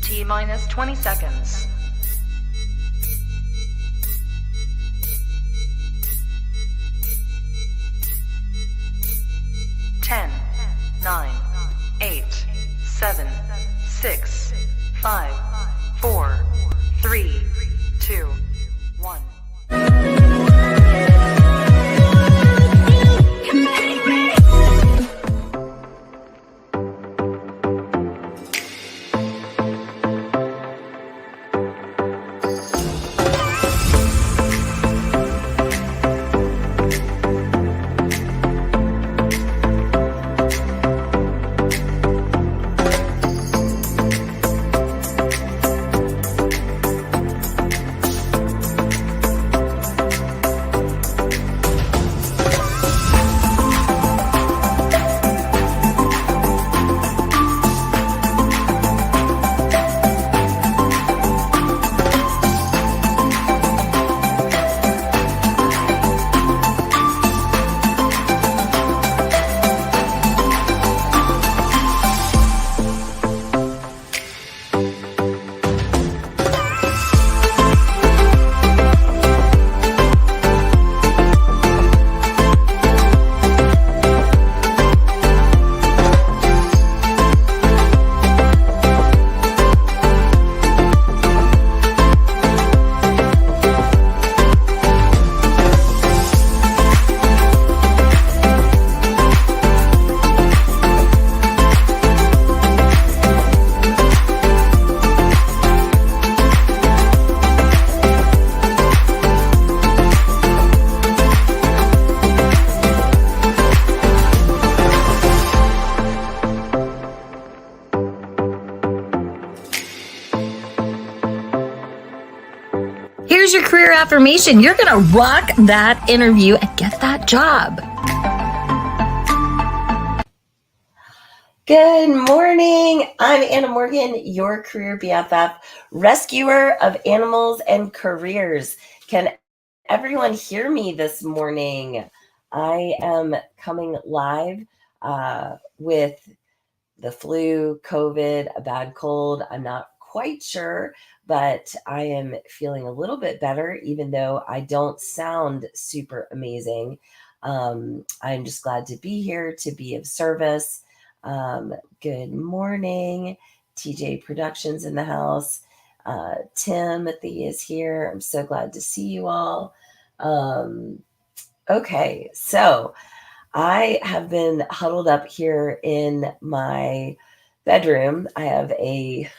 T minus 20 seconds. 10, 9, 8, 7, 6, 5, 4, 3, 2, 1. Here's your career affirmation. You're going to rock that interview and get that job. Good morning. I'm Anna Morgan, your career BFF, rescuer of animals and careers. Can everyone hear me this morning? I am coming live with the flu, COVID, a bad cold. I'm not quite sure, but I am feeling a little bit better, even though I don't sound super amazing. I'm just glad to be here, to be of service. Good morning. TJ Productions in the house. Timothy is here. I'm so glad to see you all. Okay, so I have been huddled up here in my bedroom. I have a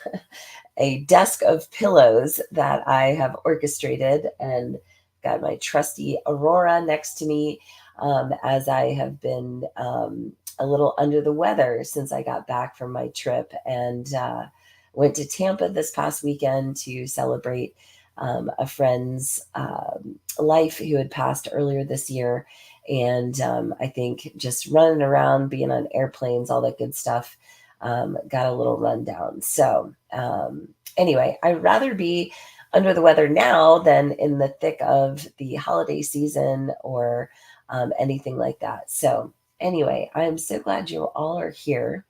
desk of pillows that I have orchestrated and got my trusty Aurora next to me as I have been a little under the weather since I got back from my trip and went to Tampa this past weekend to celebrate a friend's life who had passed earlier this year. And I think just running around, being on airplanes, all that good stuff, got a little rundown. So anyway, I'd rather be under the weather now than in the thick of the holiday season or anything like that. So anyway, I am so glad you all are here.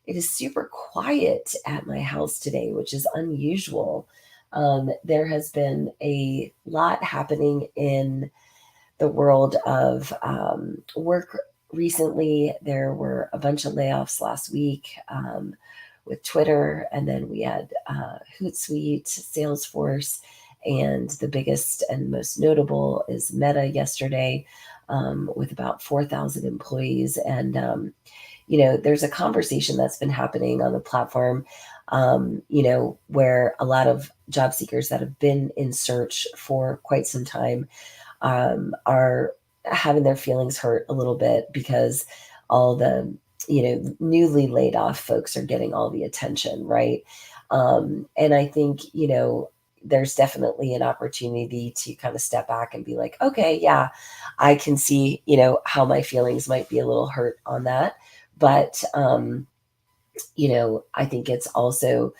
It is super quiet at my house today, which is unusual. There has been a lot happening in the world of work recently. There were a bunch of layoffs last week with Twitter, and then we had Hootsuite, Salesforce, and the biggest and most notable is Meta yesterday with about 4,000 employees. And, there's a conversation that's been happening on the platform, where a lot of job seekers that have been in search for quite some time are having their feelings hurt a little bit because all the, newly laid off folks are getting all the attention, right? And I think, there's definitely an opportunity to kind of step back and be like, okay, yeah, I can see, how my feelings might be a little hurt on that. But, I think it's also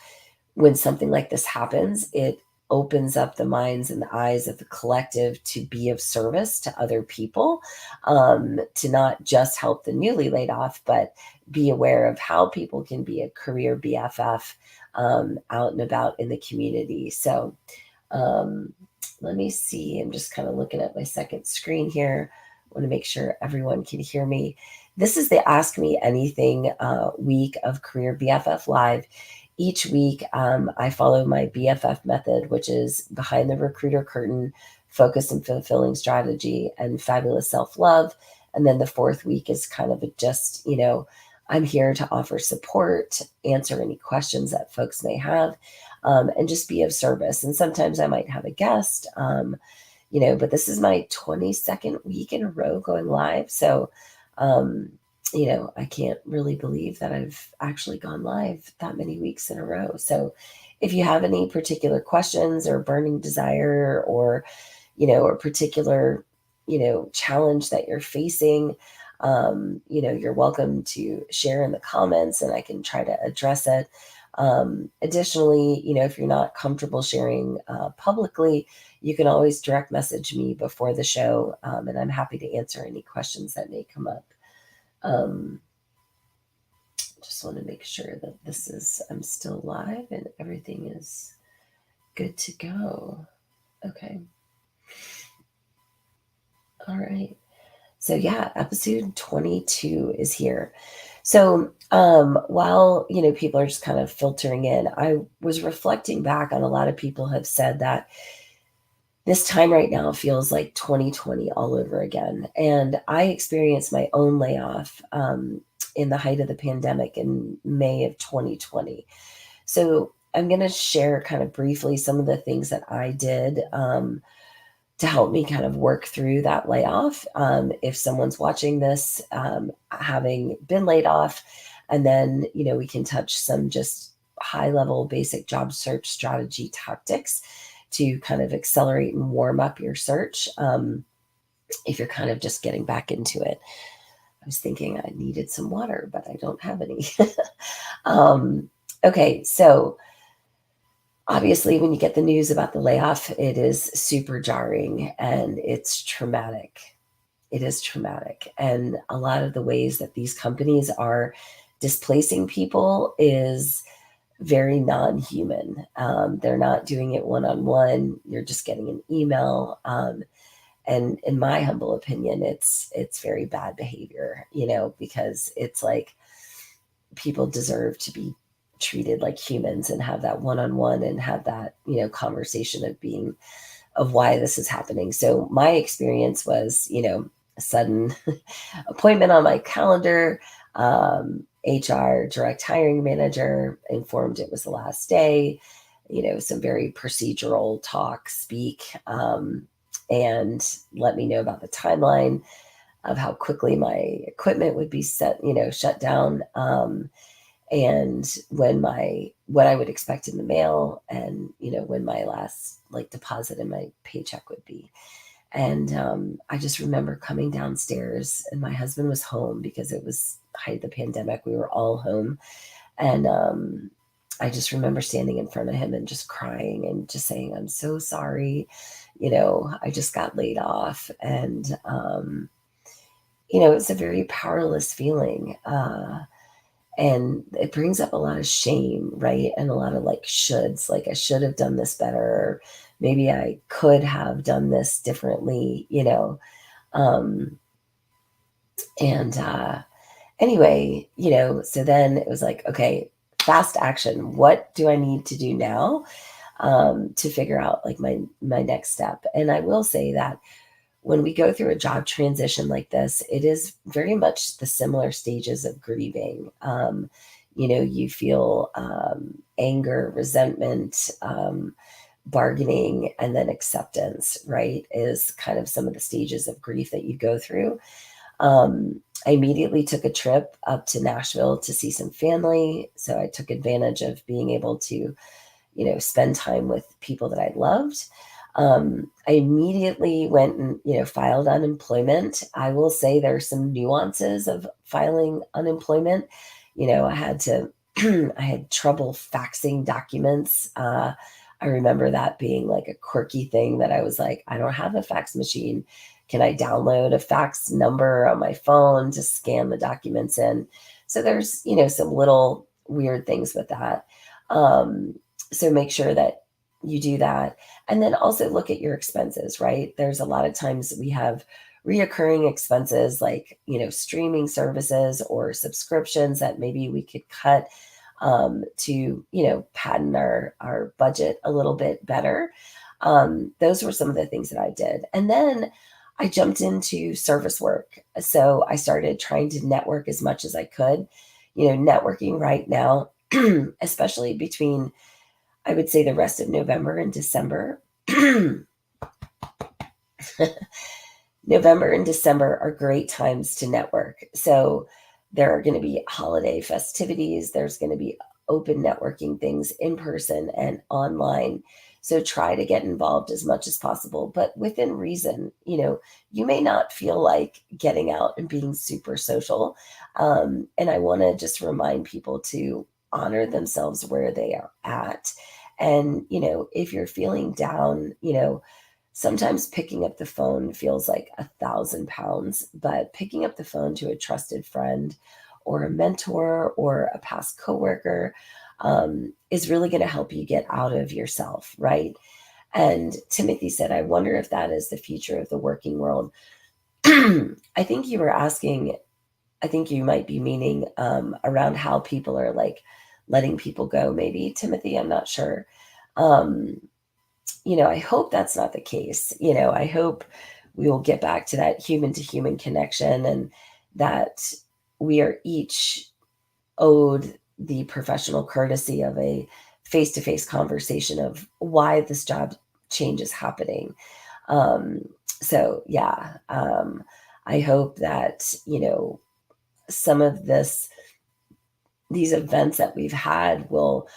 when something like this happens, it opens up the minds and the eyes of the collective to be of service to other people, to not just help the newly laid off, but be aware of how people can be a career BFF out and about in the community. So let me see. I'm just kind of looking at my second screen here. I want to make sure everyone can hear me. This is the Ask Me Anything week of Career BFF Live. Each week, I follow my BFF method, which is behind the recruiter curtain, focus and fulfilling strategy, and fabulous self-love. And then the fourth week is kind of just, I'm here to offer support, answer any questions that folks may have, and just be of service. And sometimes I might have a guest, but this is my 22nd week in a row going live. So, I can't really believe that I've actually gone live that many weeks in a row. So if you have any particular questions or burning desire or, or particular, challenge that you're facing, you're welcome to share in the comments and I can try to address it. Additionally, if you're not comfortable sharing publicly, you can always direct message me before the show, and I'm happy to answer any questions that may come up. Just want to make sure that I'm still live and everything is good to go. Okay. All right. So yeah, episode 22 is here. So while, people are just kind of filtering in, I was reflecting back on a lot of people have said that this time right now feels like 2020 all over again. And I experienced my own layoff in the height of the pandemic in May of 2020. So I'm going to share kind of briefly some of the things that I did to help me kind of work through that layoff. If someone's watching this, having been laid off, and then, we can touch some just high level basic job search strategy tactics to kind of accelerate and warm up your search if you're kind of just getting back into it. I was thinking I needed some water, but I don't have any. Okay, so obviously when you get the news about the layoff, it is super jarring and it's traumatic. It is traumatic. And a lot of the ways that these companies are displacing people is very non-human. They're not doing it one-on-one. You're just getting an email. And in my humble opinion, it's very bad behavior, because it's like people deserve to be treated like humans and have that one-on-one and have that, conversation of why this is happening. So my experience was, a sudden appointment on my calendar, HR direct hiring manager informed it was the last day, some very procedural speak, and let me know about the timeline of how quickly my equipment would be shut down, and what I would expect in the mail, and when my last deposit in my paycheck would be. And I just remember coming downstairs and my husband was home because it was height of the pandemic. We were all home. And I just remember standing in front of him and just crying and just saying, I'm so sorry. I just got laid off. And, it's a very powerless feeling. And it brings up a lot of shame, right? And a lot of shoulds, I should have done this better. Or maybe I could have done this differently, anyway, so then it was okay, fast action. What do I need to do now to figure out my next step? And I will say that when we go through a job transition like this, it is very much the similar stages of grieving. You feel anger, resentment, bargaining, and then acceptance, right, is kind of some of the stages of grief that you go through. I immediately took a trip up to Nashville to see some family. So I took advantage of being able to, spend time with people that I loved. I immediately went and, filed unemployment. I will say there's some nuances of filing unemployment. I had trouble faxing documents. I remember that being like a quirky thing that I was like, I don't have a fax machine. Can I download a fax number on my phone to scan the documents in? So there's, some little weird things with that. So make sure that you do that. And then also look at your expenses, right? There's a lot of times we have reoccurring expenses like, streaming services or subscriptions that maybe we could cut to, pattern our budget a little bit better. Those were some of the things that I did. And then I jumped into service work. So I started trying to network as much as I could. Networking right now, especially between, I would say, the rest of November and December. November and December are great times to network. So there are going to be holiday festivities. There's going to be open networking things in person and online. So try to get involved as much as possible, but within reason. You may not feel like getting out and being super social. And I want to just remind people to honor themselves where they are at. And, if you're feeling down, sometimes picking up the phone feels like 1,000 pounds, but picking up the phone to a trusted friend or a mentor or a past coworker is really going to help you get out of yourself, right? And Timothy said, I wonder if that is the future of the working world. I think you were asking, I think you might be meaning around how people are like letting people go, maybe, Timothy, I'm not sure. I hope that's not the case. I hope we will get back to that human to human connection and that we are each owed the professional courtesy of a face-to-face conversation of why this job change is happening. So yeah, I hope that, some of these events that we've had will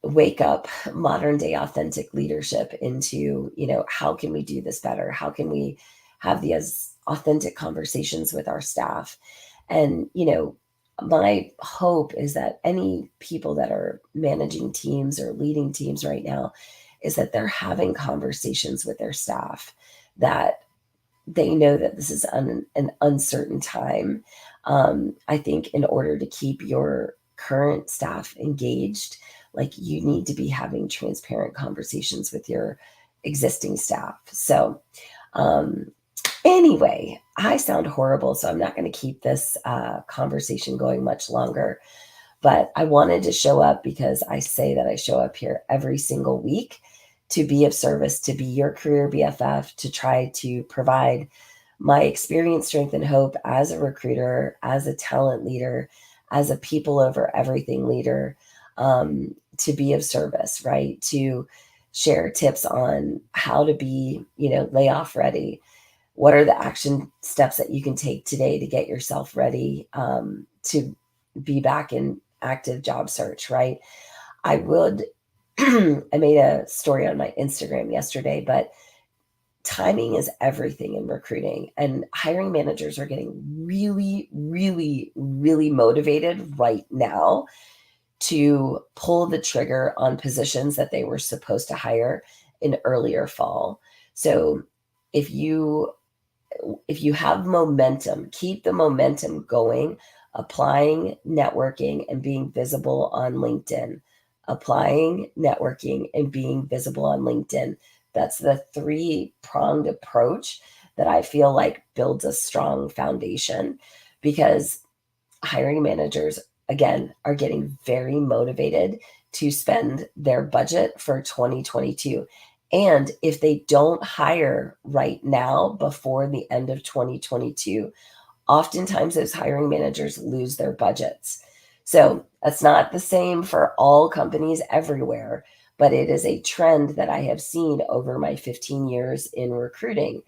wake up modern day authentic leadership into, how can we do this better? How can we have these authentic conversations with our staff? And, my hope is that any people that are managing teams or leading teams right now is that they're having conversations with their staff, that they know that this is an uncertain time. I think in order to keep your current staff engaged, like, you need to be having transparent conversations with your existing staff. So anyway, I sound horrible, so I'm not going to keep this conversation going much longer. But I wanted to show up because I say that I show up here every single week to be of service, to be your career BFF, to try to provide my experience, strength, and hope as a recruiter, as a talent leader, as a people over everything leader, to be of service, right? To share tips on how to be, layoff ready. What are the action steps that you can take today to get yourself ready to be back in active job search, right? I made a story on my Instagram yesterday, but timing is everything in recruiting, and hiring managers are getting really, really, really motivated right now to pull the trigger on positions that they were supposed to hire in earlier fall. So if you have momentum, keep the momentum going, applying, networking, and being visible on LinkedIn. Applying, networking, and being visible on LinkedIn. That's the 3-pronged approach that I feel like builds a strong foundation, because hiring managers, again, are getting very motivated to spend their budget for 2022. And if they don't hire right now before the end of 2022, oftentimes those hiring managers lose their budgets. So that's not the same for all companies everywhere, but it is a trend that I have seen over my 15 years in recruiting.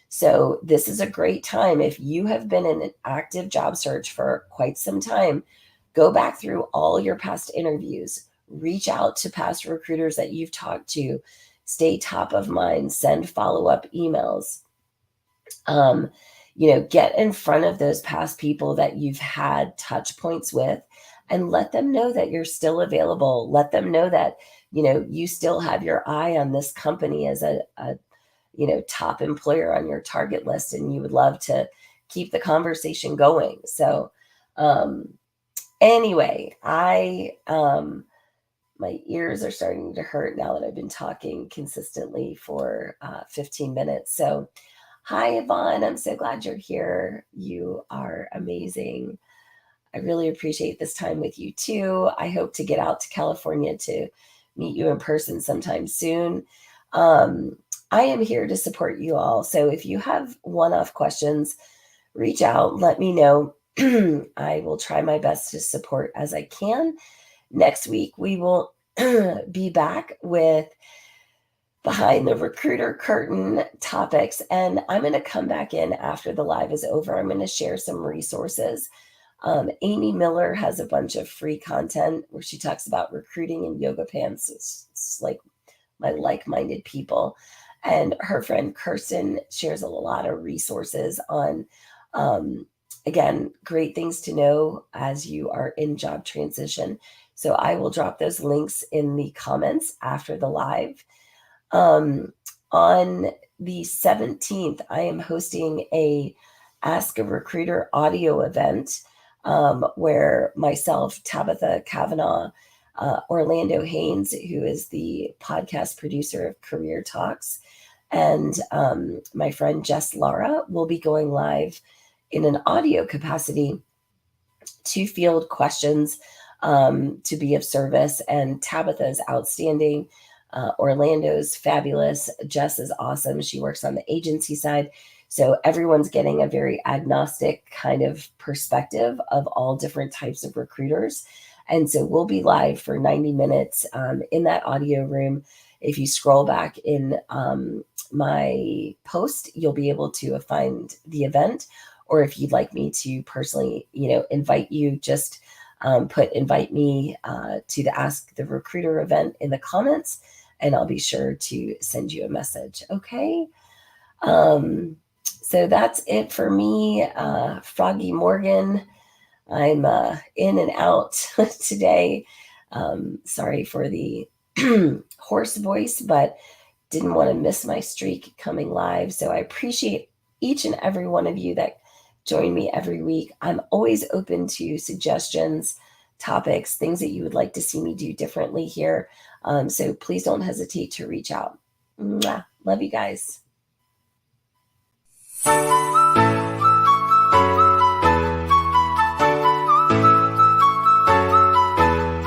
So this is a great time. If you have been in an active job search for quite some time, go back through all your past interviews, reach out to past recruiters that you've talked to, stay top of mind, send follow-up emails. Get in front of those past people that you've had touch points with and let them know that you're still available. Let them know that you still have your eye on this company as a top employer on your target list, and you would love to keep the conversation going. So anyway, my ears are starting to hurt now that I've been talking consistently for 15 minutes. So hi, Yvonne. I'm so glad you're here. You are amazing. I really appreciate this time with you too. I hope to get out to California to meet you in person sometime soon. I am here to support you all. So if you have one-off questions, reach out, let me know. I will try my best to support as I can. Next week, we will be back with behind the recruiter curtain topics. And I'm going to come back in after the live is over. I'm going to share some resources. Amy Miller has a bunch of free content where she talks about recruiting and yoga pants. It's like my like-minded people. And her friend Kirsten shares a lot of resources on, again, great things to know as you are in job transition. So I will drop those links in the comments after the live. On the 17th, I am hosting a Ask a Recruiter audio event where myself, Tabitha Kavanaugh, Orlando Haynes, who is the podcast producer of Career Talks, and my friend Jess Lara will be going live in an audio capacity to field questions to be of service. And Tabitha is outstanding. Orlando's fabulous. Jess is awesome. She works on the agency side. So everyone's getting a very agnostic kind of perspective of all different types of recruiters. And so we'll be live for 90 minutes in that audio room. If you scroll back in my post, you'll be able to find the event. Or if you'd like me to personally, invite you, just put invite me to the Ask the Recruiter event in the comments, and I'll be sure to send you a message. Okay. So that's it for me. Froggy Morgan, I'm in and out today. Sorry for the hoarse voice, but didn't want to miss my streak coming live. So I appreciate each and every one of you that join me every week. I'm always open to suggestions, topics, things that you would like to see me do differently here. So please don't hesitate to reach out. Mwah. Love you guys.